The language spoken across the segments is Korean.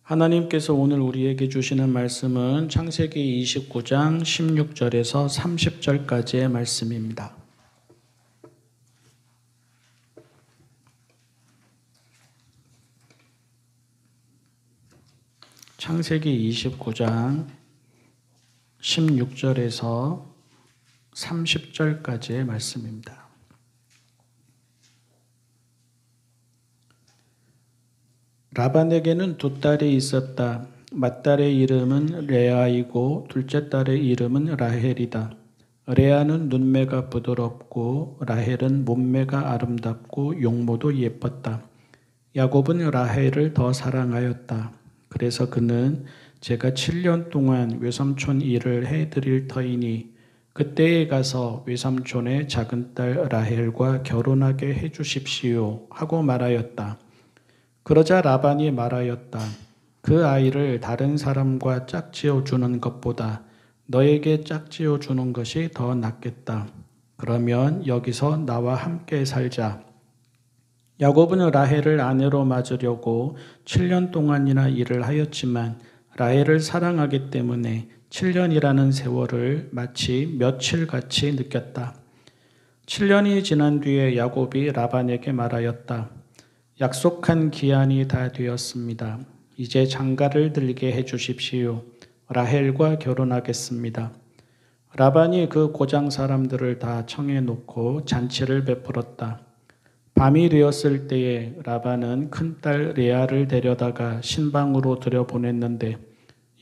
하나님께서 오늘 우리에게 주시는 말씀은 창세기 29장 16절에서 30절까지의 말씀입니다. 창세기 29장 16절에서 30절까지의 말씀입니다. 라반에게는 두 딸이 있었다. 맏딸의 이름은 레아이고 둘째 딸의 이름은 라헬이다. 레아는 눈매가 부드럽고 라헬은 몸매가 아름답고 용모도 예뻤다. 야곱은 라헬을 더 사랑하였다. 그래서 그는 제가 7년 동안 외삼촌 일을 해드릴 터이니 그때에 가서 외삼촌의 작은 딸 라헬과 결혼하게 해주십시오 하고 말하였다. 그러자 라반이 말하였다. 그 아이를 다른 사람과 짝지어 주는 것보다 너에게 짝지어 주는 것이 더 낫겠다. 그러면 여기서 나와 함께 살자. 야곱은 라헬을 아내로 맞으려고 7년 동안이나 일을 하였지만 라헬을 사랑하기 때문에 7년이라는 세월을 마치 며칠같이 느꼈다. 7년이 지난 뒤에 야곱이 라반에게 말하였다. 약속한 기한이 다 되었습니다. 이제 장가를 들게 해주십시오. 라헬과 결혼하겠습니다. 라반이 그 고장 사람들을 다 청해놓고 잔치를 베풀었다. 밤이 되었을 때에 라반은 큰딸 레아를 데려다가 신방으로 들여보냈는데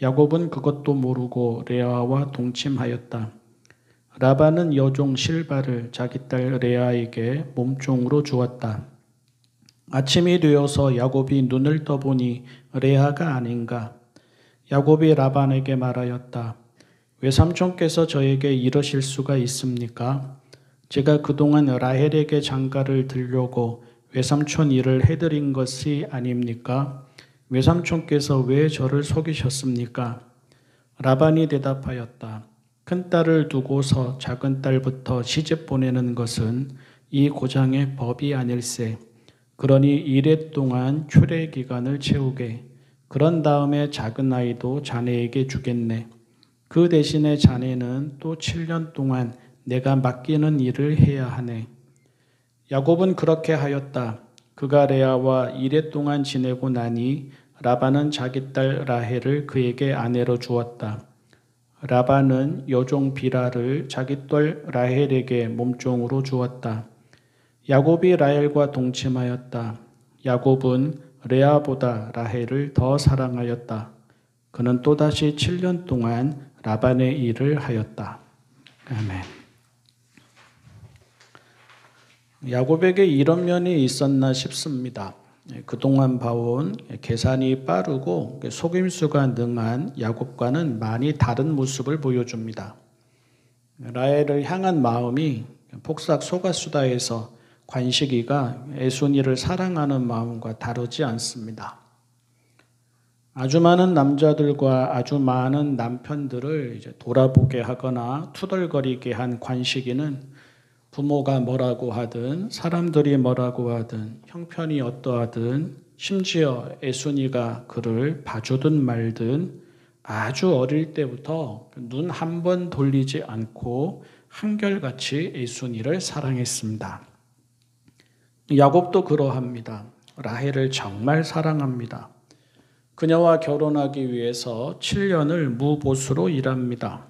야곱은 그것도 모르고 레아와 동침하였다. 라반은 여종 실바를 자기 딸 레아에게 몸종으로 주었다. 아침이 되어서 야곱이 눈을 떠보니 레아가 아닌가. 야곱이 라반에게 말하였다. 외삼촌께서 저에게 이러실 수가 있습니까? 제가 그동안 라헬에게 장가를 들려고 외삼촌 일을 해드린 것이 아닙니까? 외삼촌께서 왜 저를 속이셨습니까? 라반이 대답하였다. 큰딸을 두고서 작은 딸부터 시집 보내는 것은 이 고장의 법이 아닐세. 그러니 이래 동안 출애 기간을 채우게. 그런 다음에 작은 아이도 자네에게 주겠네. 그 대신에 자네는 또 7년 동안 내가 맡기는 일을 해야 하네. 야곱은 그렇게 하였다. 그가 레아와 이래 동안 지내고 나니 라반은 자기 딸 라헬을 그에게 아내로 주었다. 라반은 여종 비라를 자기 딸 라헬에게 몸종으로 주었다. 야곱이 라헬과 동침하였다. 야곱은 레아보다 라헬을 더 사랑하였다. 그는 또다시 7년 동안 라반의 일을 하였다. 아멘. 야곱에게 이런 면이 있었나 싶습니다. 그동안 봐온 계산이 빠르고 속임수가 능한 야곱과는 많이 다른 모습을 보여줍니다. 라헬을 향한 마음이 폭삭 속았수다 해서 관식이가 에순이를 사랑하는 마음과 다르지 않습니다. 아주 많은 남자들과 아주 많은 남편들을 이제 돌아보게 하거나 투덜거리게 한 관식이는 부모가 뭐라고 하든 사람들이 뭐라고 하든 형편이 어떠하든 심지어 에순이가 그를 봐주든 말든 아주 어릴 때부터 눈 한 번 돌리지 않고 한결같이 에순이를 사랑했습니다. 야곱도 그러합니다. 라헬을 정말 사랑합니다. 그녀와 결혼하기 위해서 7년을 무보수로 일합니다.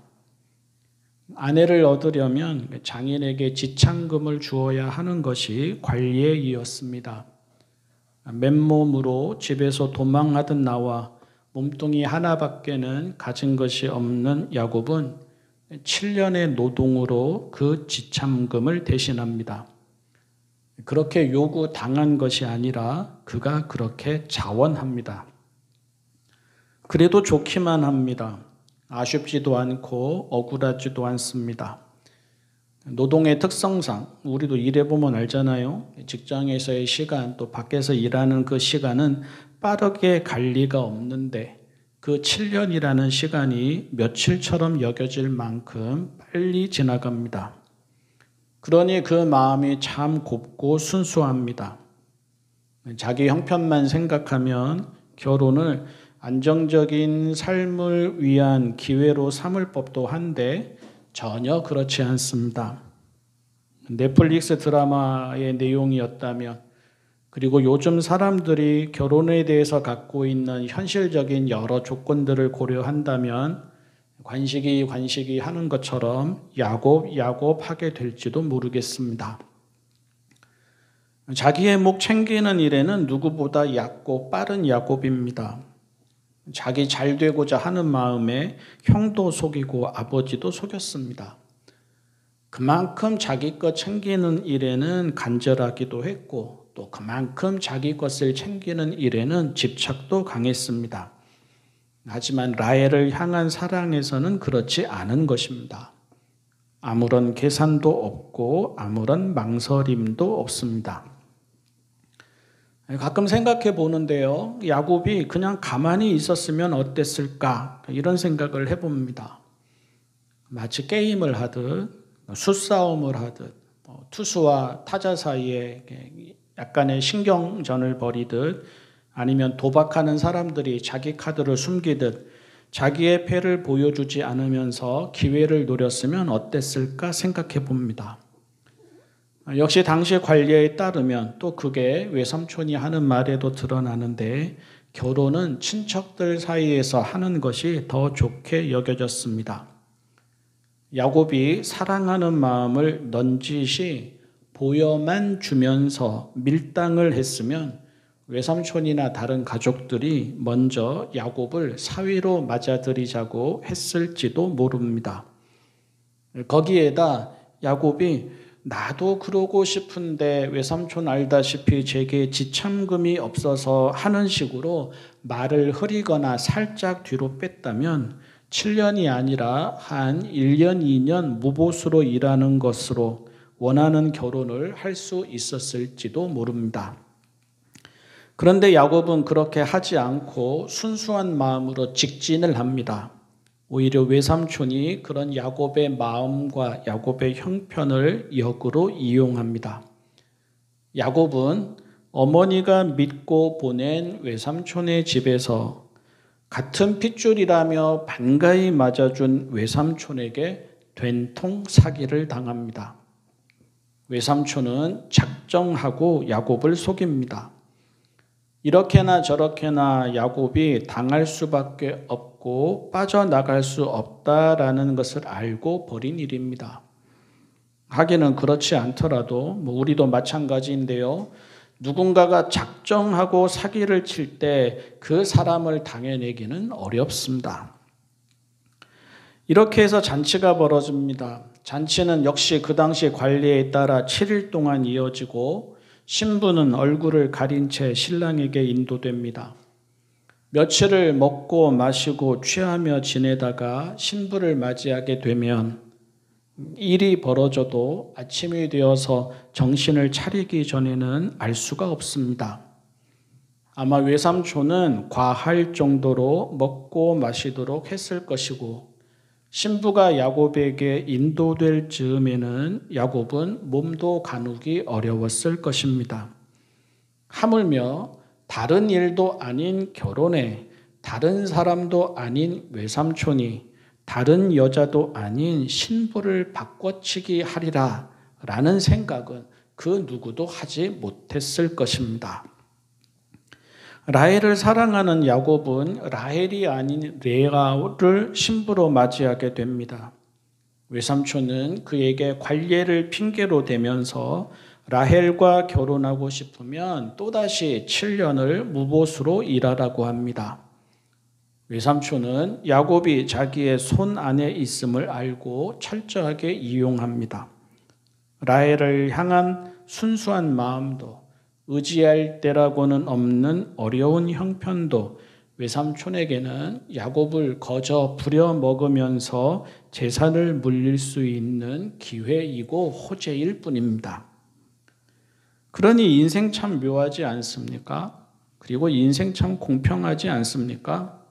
아내를 얻으려면 장인에게 지창금을 주어야 하는 것이 관례이었습니다. 맨몸으로 집에서 도망하듯 나와 몸뚱이 하나밖에는 가진 것이 없는 야곱은 7년의 노동으로 그 지참금을 대신합니다. 그렇게 요구당한 것이 아니라 그가 그렇게 자원합니다. 그래도 좋기만 합니다. 아쉽지도 않고 억울하지도 않습니다. 노동의 특성상 우리도 일해보면 알잖아요. 직장에서의 시간 또 밖에서 일하는 그 시간은 빠르게 갈 리가 없는데 그 7년이라는 시간이 며칠처럼 여겨질 만큼 빨리 지나갑니다. 그러니 그 마음이 참 곱고 순수합니다. 자기 형편만 생각하면 결혼을 안정적인 삶을 위한 기회로 삼을 법도 한데 전혀 그렇지 않습니다. 넷플릭스 드라마의 내용이었다면, 그리고 요즘 사람들이 결혼에 대해서 갖고 있는 현실적인 여러 조건들을 고려한다면 관식이 하는 것처럼 야곱 하게 될지도 모르겠습니다. 자기의 목 챙기는 일에는 누구보다 얕고 빠른 야곱입니다. 자기 잘 되고자 하는 마음에 형도 속이고 아버지도 속였습니다. 그만큼 자기 것 챙기는 일에는 간절하기도 했고 또 그만큼 자기 것을 챙기는 일에는 집착도 강했습니다. 하지만 라헬을 향한 사랑에서는 그렇지 않은 것입니다. 아무런 계산도 없고 아무런 망설임도 없습니다. 가끔 생각해 보는데요. 야곱이 그냥 가만히 있었으면 어땠을까? 이런 생각을 해봅니다. 마치 게임을 하듯 수싸움을 하듯 투수와 타자 사이에 약간의 신경전을 벌이듯 아니면 도박하는 사람들이 자기 카드를 숨기듯 자기의 패를 보여주지 않으면서 기회를 노렸으면 어땠을까 생각해 봅니다. 역시 당시 관례에 따르면 또 그게 외삼촌이 하는 말에도 드러나는데 결혼은 친척들 사이에서 하는 것이 더 좋게 여겨졌습니다. 야곱이 사랑하는 마음을 넌지시 보여만 주면서 밀당을 했으면 외삼촌이나 다른 가족들이 먼저 야곱을 사위로 맞아들이자고 했을지도 모릅니다. 거기에다 야곱이 나도 그러고 싶은데 외삼촌 알다시피 제게 지참금이 없어서 하는 식으로 말을 흐리거나 살짝 뒤로 뺐다면 7년이 아니라 한 1년, 2년 무보수로 일하는 것으로 원하는 결혼을 할 수 있었을지도 모릅니다. 그런데 야곱은 그렇게 하지 않고 순수한 마음으로 직진을 합니다. 오히려 외삼촌이 그런 야곱의 마음과 야곱의 형편을 역으로 이용합니다. 야곱은 어머니가 믿고 보낸 외삼촌의 집에서 같은 핏줄이라며 반가이 맞아준 외삼촌에게 된통 사기를 당합니다. 외삼촌은 작정하고 야곱을 속입니다. 이렇게나 저렇게나 야곱이 당할 수밖에 없고 빠져나갈 수 없다라는 것을 알고 벌인 일입니다. 하기는 그렇지 않더라도 우리도 마찬가지인데요. 누군가가 작정하고 사기를 칠 때 그 사람을 당해내기는 어렵습니다. 이렇게 해서 잔치가 벌어집니다. 잔치는 역시 그 당시 관례에 따라 7일 동안 이어지고 신부는 얼굴을 가린 채 신랑에게 인도됩니다. 며칠을 먹고 마시고 취하며 지내다가 신부를 맞이하게 되면 일이 벌어져도 아침이 되어서 정신을 차리기 전에는 알 수가 없습니다. 아마 외삼촌은 과할 정도로 먹고 마시도록 했을 것이고 신부가 야곱에게 인도될 즈음에는 야곱은 몸도 가누기 어려웠을 것입니다. 하물며 다른 일도 아닌 결혼에 다른 사람도 아닌 외삼촌이 다른 여자도 아닌 신부를 바꿔치기 하리라 라는 생각은 그 누구도 하지 못했을 것입니다. 라헬을 사랑하는 야곱은 라헬이 아닌 레아를 신부로 맞이하게 됩니다. 외삼촌은 그에게 관례를 핑계로 대면서 라헬과 결혼하고 싶으면 또다시 7년을 무보수로 일하라고 합니다. 외삼촌은 야곱이 자기의 손 안에 있음을 알고 철저하게 이용합니다. 라헬을 향한 순수한 마음도 의지할 때라고는 없는 어려운 형편도 외삼촌에게는 야곱을 거저 부려먹으면서 재산을 물릴 수 있는 기회이고 호재일 뿐입니다. 그러니 인생 참 묘하지 않습니까? 그리고 인생 참 공평하지 않습니까?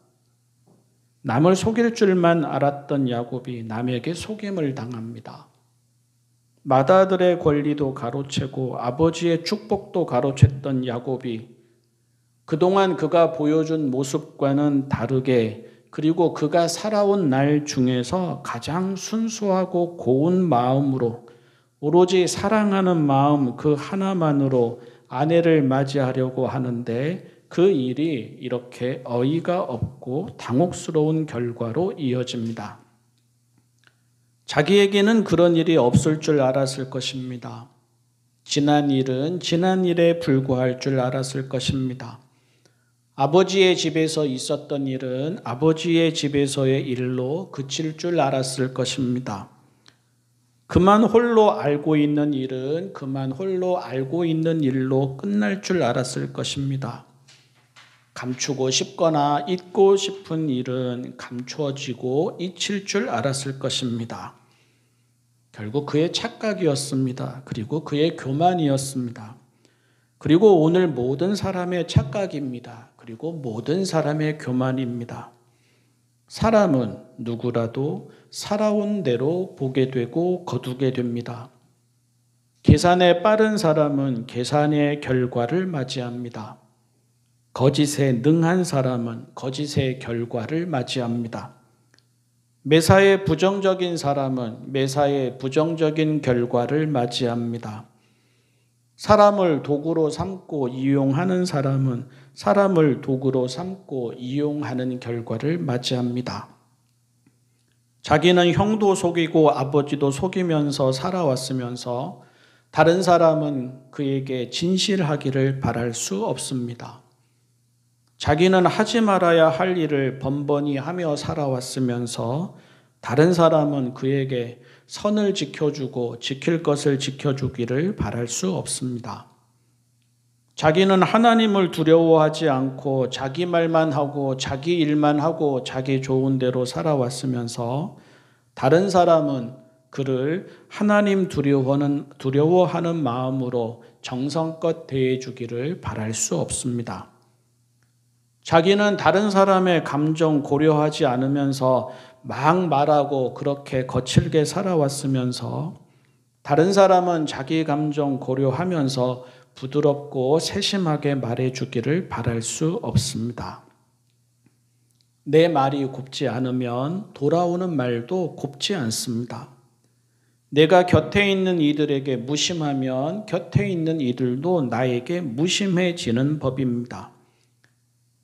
남을 속일 줄만 알았던 야곱이 남에게 속임을 당합니다. 맏아들의 권리도 가로채고 아버지의 축복도 가로챘던 야곱이 그동안 그가 보여준 모습과는 다르게 그리고 그가 살아온 날 중에서 가장 순수하고 고운 마음으로 오로지 사랑하는 마음 그 하나만으로 아내를 맞이하려고 하는데 그 일이 이렇게 어이가 없고 당혹스러운 결과로 이어집니다. 자기에게는 그런 일이 없을 줄 알았을 것입니다. 지난 일은 지난 일에 불과할 줄 알았을 것입니다. 아버지의 집에서 있었던 일은 아버지의 집에서의 일로 그칠 줄 알았을 것입니다. 그만 홀로 알고 있는 일은 그만 홀로 알고 있는 일로 끝날 줄 알았을 것입니다. 감추고 싶거나 잊고 싶은 일은 감추어지고 잊힐 줄 알았을 것입니다. 결국 그의 착각이었습니다. 그리고 그의 교만이었습니다. 그리고 오늘 모든 사람의 착각입니다. 그리고 모든 사람의 교만입니다. 사람은 누구라도 살아온 대로 보게 되고 거두게 됩니다. 계산에 빠른 사람은 계산의 결과를 맞이합니다. 거짓에 능한 사람은 거짓의 결과를 맞이합니다. 매사에 부정적인 사람은 매사에 부정적인 결과를 맞이합니다. 사람을 도구로 삼고 이용하는 사람은 사람을 도구로 삼고 이용하는 결과를 맞이합니다. 자기는 형도 속이고 아버지도 속이면서 살아왔으면서 다른 사람은 그에게 진실하기를 바랄 수 없습니다. 자기는 하지 말아야 할 일을 번번이 하며 살아왔으면서 다른 사람은 그에게 선을 지켜주고 지킬 것을 지켜주기를 바랄 수 없습니다. 자기는 하나님을 두려워하지 않고 자기 말만 하고 자기 일만 하고 자기 좋은 대로 살아왔으면서 다른 사람은 그를 하나님 두려워하는 마음으로 정성껏 대해주기를 바랄 수 없습니다. 자기는 다른 사람의 감정 고려하지 않으면서 막 말하고 그렇게 거칠게 살아왔으면서 다른 사람은 자기 감정 고려하면서 부드럽고 세심하게 말해주기를 바랄 수 없습니다. 내 말이 곱지 않으면 돌아오는 말도 곱지 않습니다. 내가 곁에 있는 이들에게 무심하면 곁에 있는 이들도 나에게 무심해지는 법입니다.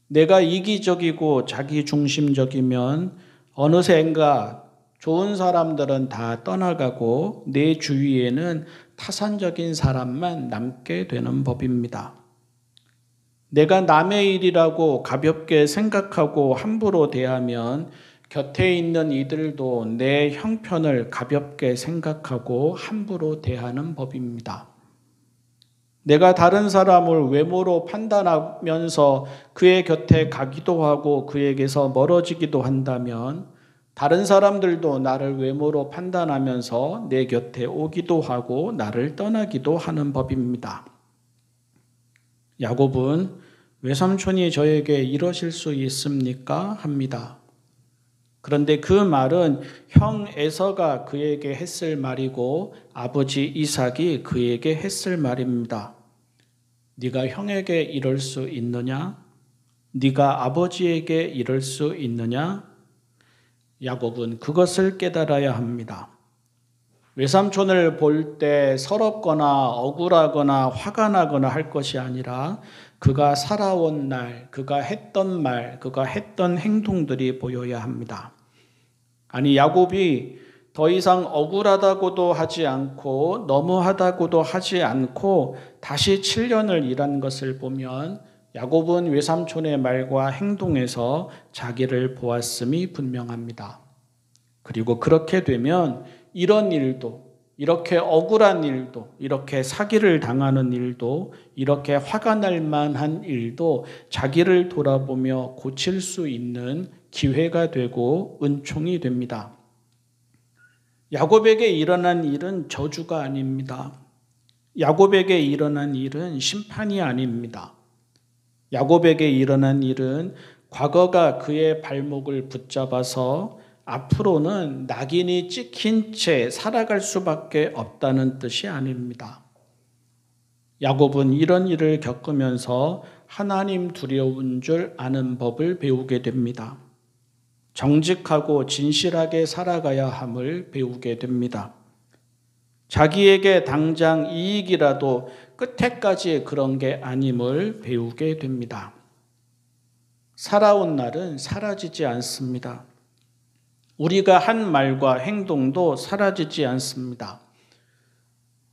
내가 이기적이고 자기중심적이면 어느샌가 좋은 사람들은 다 떠나가고 내 주위에는 타산적인 사람만 남게 되는 법입니다. 내가 남의 일이라고 가볍게 생각하고 함부로 대하면 곁에 있는 이들도 내 형편을 가볍게 생각하고 함부로 대하는 법입니다. 내가 다른 사람을 외모로 판단하면서 그의 곁에 가기도 하고 그에게서 멀어지기도 한다면 다른 사람들도 나를 외모로 판단하면서 내 곁에 오기도 하고 나를 떠나기도 하는 법입니다. 야곱은 외삼촌이 저에게 이러실 수 있습니까? 합니다. 그런데 그 말은 형 에서가 그에게 했을 말이고 아버지 이삭이 그에게 했을 말입니다. 네가 형에게 이럴 수 있느냐? 네가 아버지에게 이럴 수 있느냐? 야곱은 그것을 깨달아야 합니다. 외삼촌을 볼 때 서럽거나 억울하거나 화가 나거나 할 것이 아니라 그가 살아온 날, 그가 했던 말, 그가 했던 행동들이 보여야 합니다. 아니, 야곱이 더 이상 억울하다고도 하지 않고 너무하다고도 하지 않고 다시 7년을 일한 것을 보면 야곱은 외삼촌의 말과 행동에서 자기를 보았음이 분명합니다. 그리고 그렇게 되면 이런 일도, 이렇게 억울한 일도, 이렇게 사기를 당하는 일도, 이렇게 화가 날 만한 일도 자기를 돌아보며 고칠 수 있는 기회가 되고 은총이 됩니다. 야곱에게 일어난 일은 저주가 아닙니다. 야곱에게 일어난 일은 심판이 아닙니다. 야곱에게 일어난 일은 과거가 그의 발목을 붙잡아서 앞으로는 낙인이 찍힌 채 살아갈 수밖에 없다는 뜻이 아닙니다. 야곱은 이런 일을 겪으면서 하나님 두려운 줄 아는 법을 배우게 됩니다. 정직하고 진실하게 살아가야 함을 배우게 됩니다. 자기에게 당장 이익이라도 끝에까지 그런 게 아님을 배우게 됩니다. 살아온 날은 사라지지 않습니다. 우리가 한 말과 행동도 사라지지 않습니다.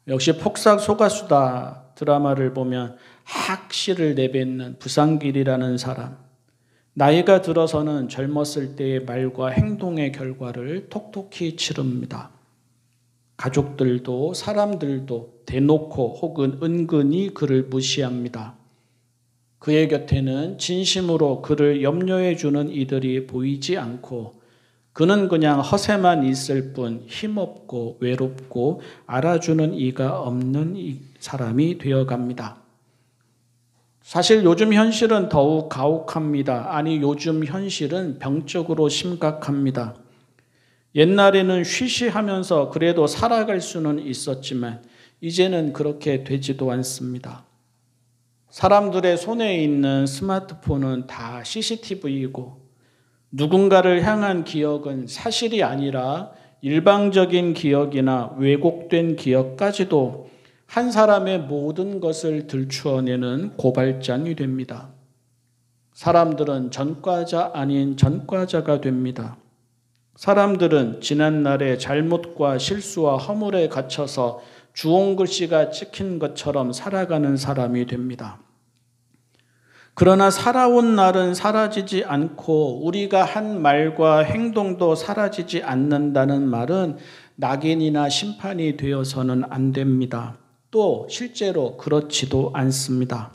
역시 폭삭 속았수다 드라마를 보면 학시를 내뱉는 부상길이라는 사람, 나이가 들어서는 젊었을 때의 말과 행동의 결과를 톡톡히 치릅니다. 가족들도 사람들도 대놓고 혹은 은근히 그를 무시합니다. 그의 곁에는 진심으로 그를 염려해 주는 이들이 보이지 않고 그는 그냥 허세만 있을 뿐 힘없고 외롭고 알아주는 이가 없는 사람이 되어갑니다. 사실 요즘 현실은 더욱 가혹합니다. 아니, 요즘 현실은 병적으로 심각합니다. 옛날에는 쉬쉬하면서 그래도 살아갈 수는 있었지만 이제는 그렇게 되지도 않습니다. 사람들의 손에 있는 스마트폰은 다 CCTV이고 누군가를 향한 기억은 사실이 아니라 일방적인 기억이나 왜곡된 기억까지도 한 사람의 모든 것을 들추어내는 고발장이 됩니다. 사람들은 전과자 아닌 전과자가 됩니다. 사람들은 지난날의 잘못과 실수와 허물에 갇혀서 주홍글씨가 찍힌 것처럼 살아가는 사람이 됩니다. 그러나 살아온 날은 사라지지 않고 우리가 한 말과 행동도 사라지지 않는다는 말은 낙인이나 심판이 되어서는 안 됩니다. 또 실제로 그렇지도 않습니다.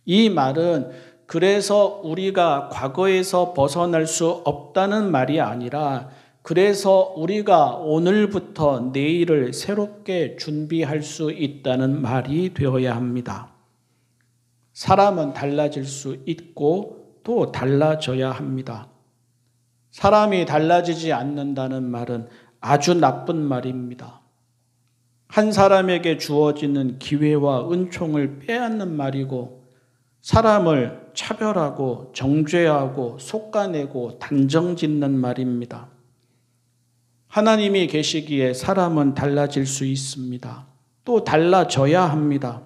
이 말은 그래서 우리가 과거에서 벗어날 수 없다는 말이 아니라 그래서 우리가 오늘부터 내일을 새롭게 준비할 수 있다는 말이 되어야 합니다. 사람은 달라질 수 있고 또 달라져야 합니다. 사람이 달라지지 않는다는 말은 아주 나쁜 말입니다. 한 사람에게 주어지는 기회와 은총을 빼앗는 말이고 사람을 차별하고 정죄하고 솎아내고 단정짓는 말입니다. 하나님이 계시기에 사람은 달라질 수 있습니다. 또 달라져야 합니다.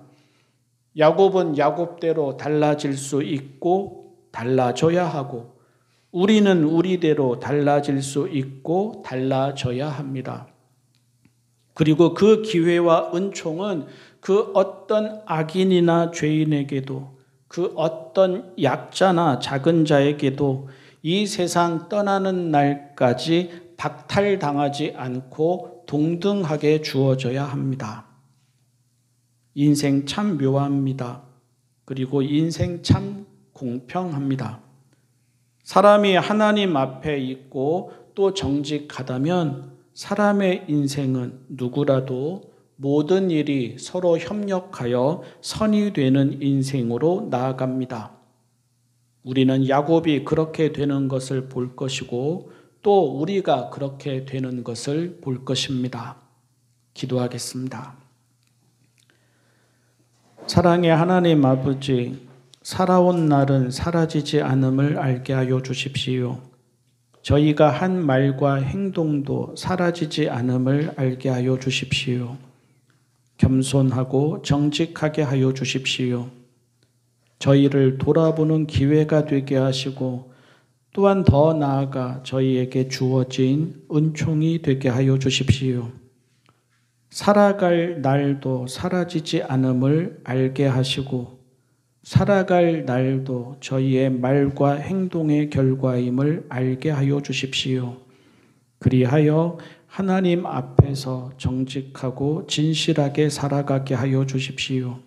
야곱은 야곱대로 달라질 수 있고 달라져야 하고 우리는 우리대로 달라질 수 있고 달라져야 합니다. 그리고 그 기회와 은총은 그 어떤 악인이나 죄인에게도 그 어떤 약자나 작은 자에게도 이 세상 떠나는 날까지 박탈당하지 않고 동등하게 주어져야 합니다. 인생 참 묘합니다. 그리고 인생 참 공평합니다. 사람이 하나님 앞에 있고 또 정직하다면 사람의 인생은 누구라도 모든 일이 서로 협력하여 선이 되는 인생으로 나아갑니다. 우리는 야곱이 그렇게 되는 것을 볼 것이고 또 우리가 그렇게 되는 것을 볼 것입니다. 기도하겠습니다. 사랑의 하나님 아버지, 살아온 날은 사라지지 않음을 알게 하여 주십시오. 저희가 한 말과 행동도 사라지지 않음을 알게 하여 주십시오. 겸손하고 정직하게 하여 주십시오. 저희를 돌아보는 기회가 되게 하시고 또한 더 나아가 저희에게 주어진 은총이 되게 하여 주십시오. 살아갈 날도 사라지지 않음을 알게 하시고 살아갈 날도 저희의 말과 행동의 결과임을 알게 하여 주십시오. 그리하여 하나님 앞에서 정직하고 진실하게 살아가게 하여 주십시오.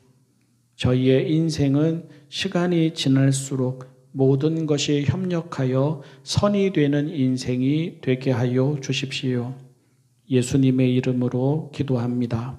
저희의 인생은 시간이 지날수록 모든 것이 협력하여 선이 되는 인생이 되게 하여 주십시오. 예수님의 이름으로 기도합니다.